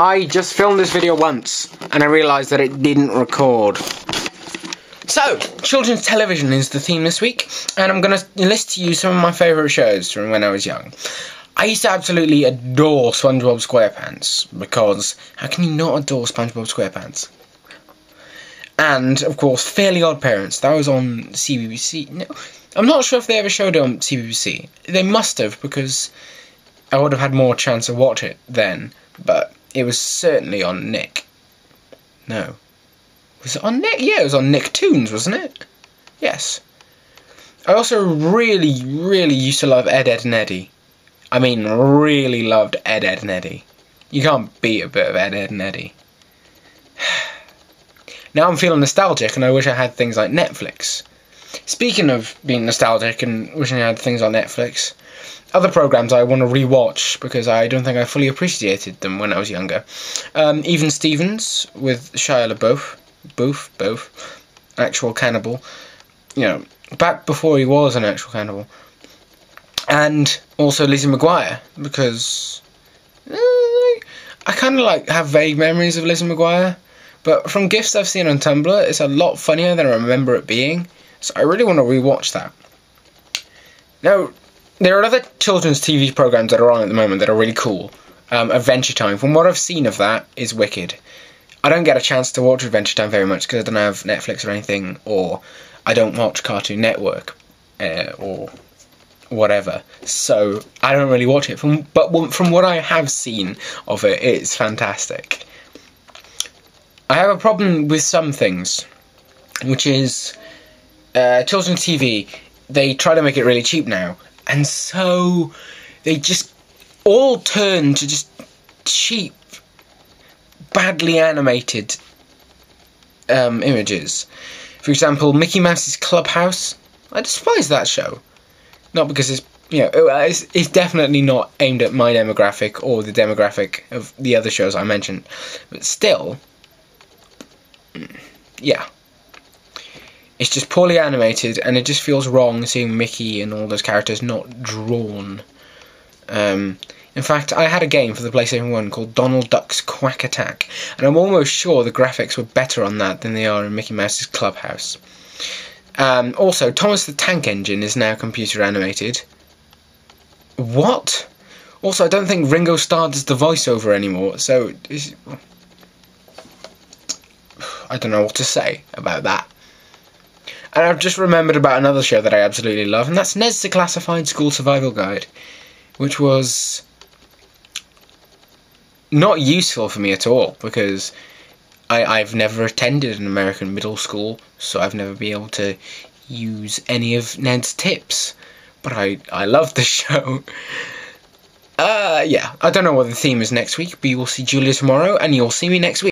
I just filmed this video once, and I realised that it didn't record. So, children's television is the theme this week, and I'm going to list to you some of my favourite shows from when I was young. I used to absolutely adore SpongeBob SquarePants, because how can you not adore SpongeBob SquarePants? And, of course, Fairly Odd Parents. That was on CBBC. No, I'm not sure if they ever showed it on CBBC. They must have, because I would have had more chance to watch it then, but it was certainly on Nick. No. Was it on Nick? Yeah, it was on Nicktoons, wasn't it? Yes. I also really used to love Ed, Edd and Eddy. I mean, really loved Ed, Edd and Eddy. You can't beat a bit of Ed, Edd and Eddy. Now I'm feeling nostalgic, and I wish I had things like Netflix. Speaking of being nostalgic and wishing I had things on Netflix, other programs I want to rewatch because I don't think I fully appreciated them when I was younger. Even Stevens with Shia LaBeouf, actual cannibal. You know, back before he was an actual cannibal. And also Lizzie McGuire, because I kind of have vague memories of Lizzie McGuire, but from GIFs I've seen on Tumblr, it's a lot funnier than I remember it being, so I really want to rewatch that. Now, there are other children's TV programs that are on at the moment that are really cool. Adventure Time, from what I've seen of that, is wicked. I don't get a chance to watch Adventure Time very much because I don't have Netflix or anything, or I don't watch Cartoon Network, or whatever, so I don't really watch it. But from what I have seen of it, it's fantastic. I have a problem with some things, which is children's TV. They try to make it really cheap now, and so they just all turn to just cheap, badly animated images. For example, Mickey Mouse's Clubhouse. I despise that show. Not because it's, it's definitely not aimed at my demographic or the demographic of the other shows I mentioned. But still, yeah. It's just poorly animated, and it just feels wrong seeing Mickey and all those characters not drawn. In fact, I had a game for the PlayStation 1 called Donald Duck's Quack Attack, and I'm almost sure the graphics were better on that than they are in Mickey Mouse's Clubhouse. Also, Thomas the Tank Engine is now computer animated. What? Also, I don't think Ringo Starr does the voiceover anymore, so I don't know what to say about that. And I've just remembered about another show that I absolutely love, and that's Ned's Declassified School Survival Guide, which was not useful for me at all, because I've never attended an American middle school, so I've never been able to use any of Ned's tips. But I love the show. Yeah, I don't know what the theme is next week, but you will see Julia tomorrow, and you'll see me next week.